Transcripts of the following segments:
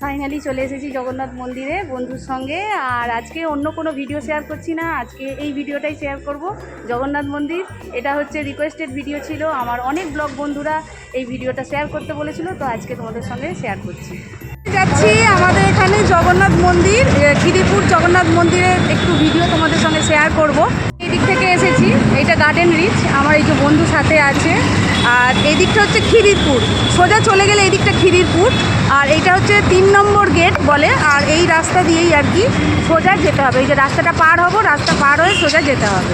Finally চলে এসেছি জগন্নাথ মন্দিরে বন্ধুর সঙ্গে। আর আজকে অন্য কোনো ভিডিও শেয়ার করছি না, আজকে এই ভিডিওটাই শেয়ার করব। জগন্নাথ মন্দির, এটা হচ্ছে রিকোয়েস্টেড ভিডিও ছিল, আমার অনেক ব্লগ বন্ধুরা এই ভিডিওটা শেয়ার করতে বলেছিল, তো আজকে তোমাদের সঙ্গে শেয়ার করছি। যাচ্ছি আমাদের এখানে জগন্নাথ মন্দির, খিদিরপুর জগন্নাথ মন্দিরের একটু ভিডিও তোমাদের সঙ্গে শেয়ার করব। এই দিক থেকে এসেছি, এইটা গার্ডেন রিচ, আমার এই যে বন্ধু সাথে আছে। আর এই দিকটা হচ্ছে খিদিরপুর, সোজা চলে গেলে এই দিকটা খিদিরপুর, আর এইটা হচ্ছে 3 নম্বর গেট বলে। আর এই রাস্তা দিয়েই আর কি সোজা যেতে হবে, এই যে রাস্তাটা পার হব, রাস্তা পার হয়ে সোজা যেতে হবে।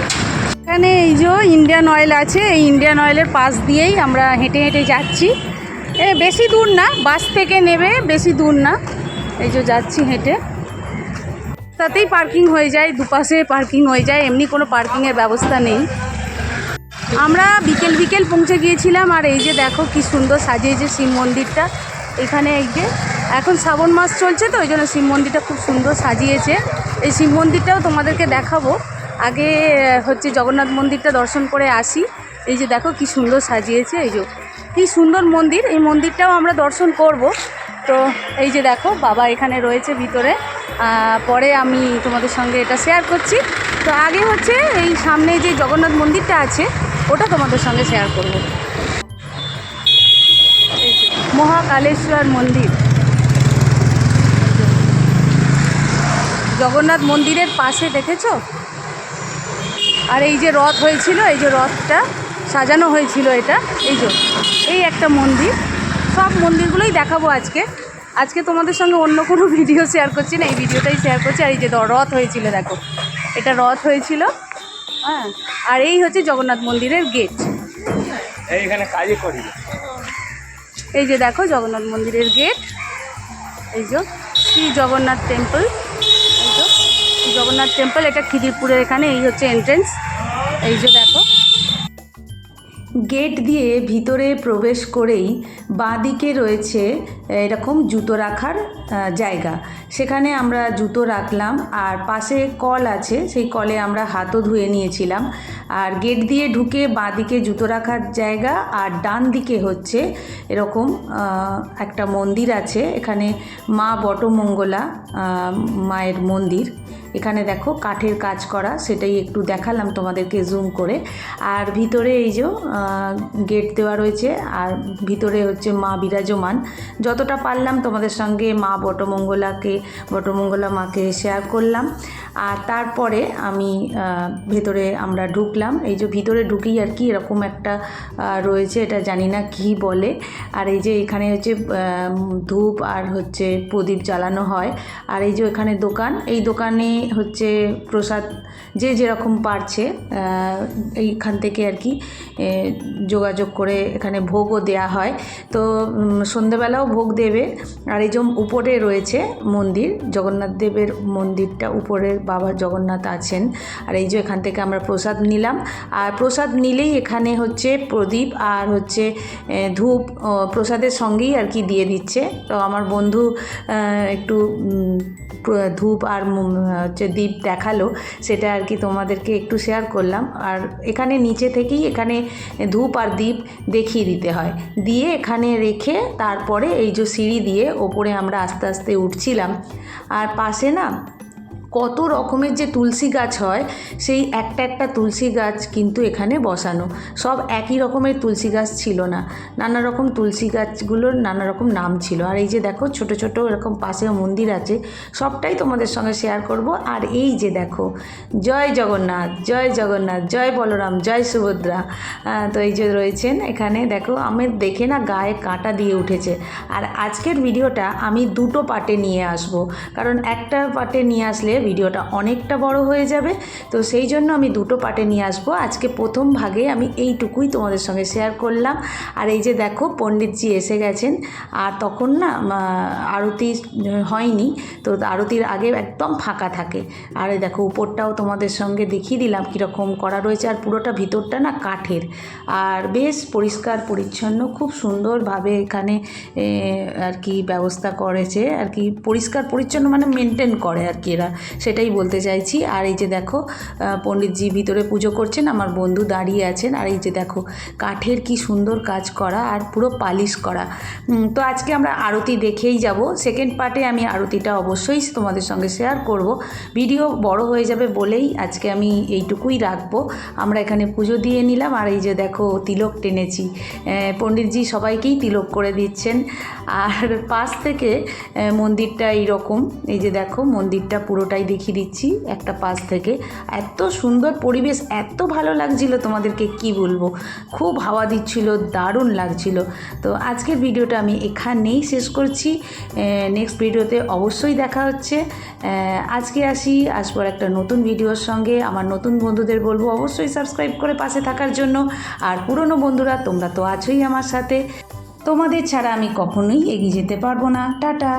এখানে এই যে ইন্ডিয়ান অয়েল আছে, এই ইন্ডিয়ান অয়েলের পাশ দিয়েই আমরা হেঁটে হেঁটে যাচ্ছি। বেশি দূর না, বাস থেকে নেবে, বেশি দূর না, এই যে যাচ্ছি হেঁটে। তাতেই পার্কিং হয়ে যায়, দুপাশে পার্কিং হয়ে যায়, এমনি কোনো পার্কিংয়ের ব্যবস্থা নেই। আমরা বিকেল বিকেল পৌঁছে গিয়েছিলাম। আর এই যে দেখো কি সুন্দর সাজিয়েছে শিব মন্দিরটা। এখানে এই যে এখন শ্রাবণ মাস চলছে, তো ওই জন্য শিব মন্দিরটা খুব সুন্দর সাজিয়েছে। এই শিব মন্দিরটাও তোমাদেরকে দেখাবো, আগে হচ্ছে জগন্নাথ মন্দিরটা দর্শন করে আসি। এই যে দেখো কি সুন্দর সাজিয়েছে, এই যে কি সুন্দর মন্দির, এই মন্দিরটাও আমরা দর্শন করব। তো এই যে দেখো বাবা এখানে রয়েছে ভিতরে, পরে আমি তোমাদের সঙ্গে এটা শেয়ার করছি। তো আগে হচ্ছে এই সামনে যে জগন্নাথ মন্দিরটা আছে ওটা তোমাদের সঙ্গে শেয়ার করব। মহাকালেশ্বর মন্দির, জগন্নাথ মন্দিরের পাশে দেখেছো। আর এই যে রথ হয়েছিল, এই যে রথটা সাজানো হয়েছিল, এটা এই যে এই একটা মন্দির। সব মন্দিরগুলোই দেখাবো আজকে। আজকে তোমাদের সঙ্গে অন্য কোনো ভিডিও শেয়ার করছি না, এই ভিডিওটাই শেয়ার করছি। আর এই যে রথ হয়েছিল, দেখো এটা রথ হয়েছিল, হ্যাঁ। আর এই হচ্ছে জগন্নাথ মন্দিরের গেট, এইখানে কাজই করি। এই যে দেখো জগন্নাথ মন্দিরের গেট, এই যে শ্রী জগন্নাথ টেম্পল, এই যে জগন্নাথ টেম্পল, এটা খিদিরপুরের এখানে। এই হচ্ছে এন্ট্রেন্স, এই যে দেখো। গেট দিয়ে ভিতরে প্রবেশ করেই বাঁদিকে রয়েছে এরকম জুতো রাখার জায়গা, সেখানে আমরা জুতো রাখলাম। আর পাশে কল আছে, সেই কলে আমরা হাতও ধুয়ে নিয়েছিলাম। আর গেট দিয়ে ঢুকে বাঁদিকে জুতো রাখার জায়গা, আর ডান দিকে হচ্ছে এরকম একটা মন্দির আছে, এখানে মা বটমঙ্গলা মায়ের মন্দির। এখানে দেখো কাঠের কাজ করা, সেটাই একটু দেখালাম তোমাদেরকে জুম করে। আর ভিতরে এই যে গেট দেওয়া রয়েছে, আর ভিতরে হচ্ছে মা বিরাজমান। যতটা পারলাম তোমাদের সঙ্গে মা বটমঙ্গলা মাকে শেয়ার করলাম। আর তারপরে আমি ভেতরে আমরা ঢুকলাম। এই যে ভিতরে ঢুকেই আর কি এরকম একটা রয়েছে, এটা জানি না কি বলে। আর এই যে এখানে হচ্ছে ধূপ আর হচ্ছে প্রদীপ জ্বালানো হয়। আর এই যে এখানে দোকান, এই দোকানে হচ্ছে প্রসাদ যে যেরকম পারছে এইখান থেকে আর কি যোগাযোগ করে এখানে ভোগও দেয়া হয়। তো সন্ধেবেলাও ভোগ দেবে। আর এই যে উপরে রয়েছে মন্দির, জগন্নাথ দেবের মন্দিরটা, উপরের বাবা জগন্নাথ আছেন। আর এই যে এখান থেকে আমরা প্রসাদ নিলাম। আর প্রসাদ নিলেই এখানে হচ্ছে প্রদীপ আর হচ্ছে ধূপ প্রসাদের সঙ্গেই আর কি দিয়ে দিচ্ছে। তো আমার বন্ধু একটু ধূপ আর হচ্ছে দ্বীপ দেখালো, সেটা আর কি তোমাদেরকে একটু শেয়ার করলাম। আর এখানে নিচে থেকেই এখানে ধূপ আর দ্বীপ দেখিয়ে দিতে হয়, দিয়ে এখানে রেখে তারপরে এই যে সিঁড়ি দিয়ে ওপরে আমরা আস্তে আস্তে উঠছিলাম। আর পাশে না কত রকমের যে তুলসী গাছ হয়, সেই একটা একটা তুলসী গাছ কিন্তু এখানে বসানো, সব একই রকমের তুলসী গাছ ছিল না, নানা রকম তুলসী গাছগুলোর নানা রকম নাম ছিল। আর এই যে দেখো ছোট ছোট এরকম পাশেও মন্দির আছে, সবটাই তোমাদের সঙ্গে শেয়ার করব। আর এই যে দেখো জয় জগন্নাথ, জয় জগন্নাথ, জয় বলরাম, জয় সুভদ্রা। তো এই যে রয়েছেন এখানে, দেখো আমার দেখে না গায়ে কাঁটা দিয়ে উঠেছে। আর আজকের ভিডিওটা আমি দুটো পার্টে নিয়ে আসব, কারণ একটা পার্টে নিয়ে আসলে ভিডিওটা অনেকটা বড় হয়ে যাবে। তো সেই জন্য আমি দুটো পার্টে নিয়ে আসবো। আজকে প্রথম ভাগে আমি এইটুকুই তোমাদের সঙ্গে শেয়ার করলাম। আর এই যে দেখো পণ্ডিতজি এসে গেছেন, আর তখন না আরতি হয়নি, তো আরতির আগে একদম ফাঁকা থাকে। আর এই দেখো উপরটাও তোমাদের সঙ্গে দেখিয়ে দিলাম কীরকম করা রয়েছে। আর পুরোটা ভিতরটা না কাঠের, আর বেশ পরিষ্কার পরিচ্ছন্ন, খুব সুন্দরভাবে এখানে আর কি ব্যবস্থা করেছে। আর কি পরিষ্কার পরিচ্ছন্ন মানে মেনটেন করে আর কি এরা, সেটাই বলতে চাইছি। আর এই যে দেখো পণ্ডিতজি ভিতরে পুজো করছেন, আমার বন্ধু দাঁড়িয়ে আছেন। আর এই যে দেখো কাঠের কি সুন্দর কাজ করা আর পুরো পালিশ করা। তো আজকে আমরা আরতি দেখেই যাব। সেকেন্ড পার্টে আমি আরতিটা অবশ্যই তোমাদের সঙ্গে শেয়ার করব। ভিডিও বড় হয়ে যাবে বলেই আজকে আমি এইটুকুই রাখবো। আমরা এখানে পুজো দিয়ে নিলাম। আর এই যে দেখো তিলক টেনেছি, পণ্ডিতজি সবাইকেই তিলক করে দিচ্ছেন। আর পাশ থেকে মন্দিরটা এইরকম, এই যে দেখো মন্দিরটা পুরোটাই দেখিয়ে দিচ্ছি একটা পাশ থেকে। এত সুন্দর পরিবেশ, এত ভালো লাগছিল তোমাদেরকে কি বলবো, খুব হাওয়া দিচ্ছিল, দারুণ লাগছিল। তো আজকের ভিডিওটা আমি এখানেই শেষ করছি। নেক্সট ভিডিওতে অবশ্যই দেখা হচ্ছে। আজকে আসবো একটা নতুন ভিডিওর সঙ্গে। আমার নতুন বন্ধুদের বলবো অবশ্যই সাবস্ক্রাইব করে পাশে থাকার জন্য। আর পুরনো বন্ধুরা তোমরা তো আছোই আমার সাথে, তোমাদের ছাড়া আমি কখনোই এগিয়ে যেতে পারবো না। টাটা।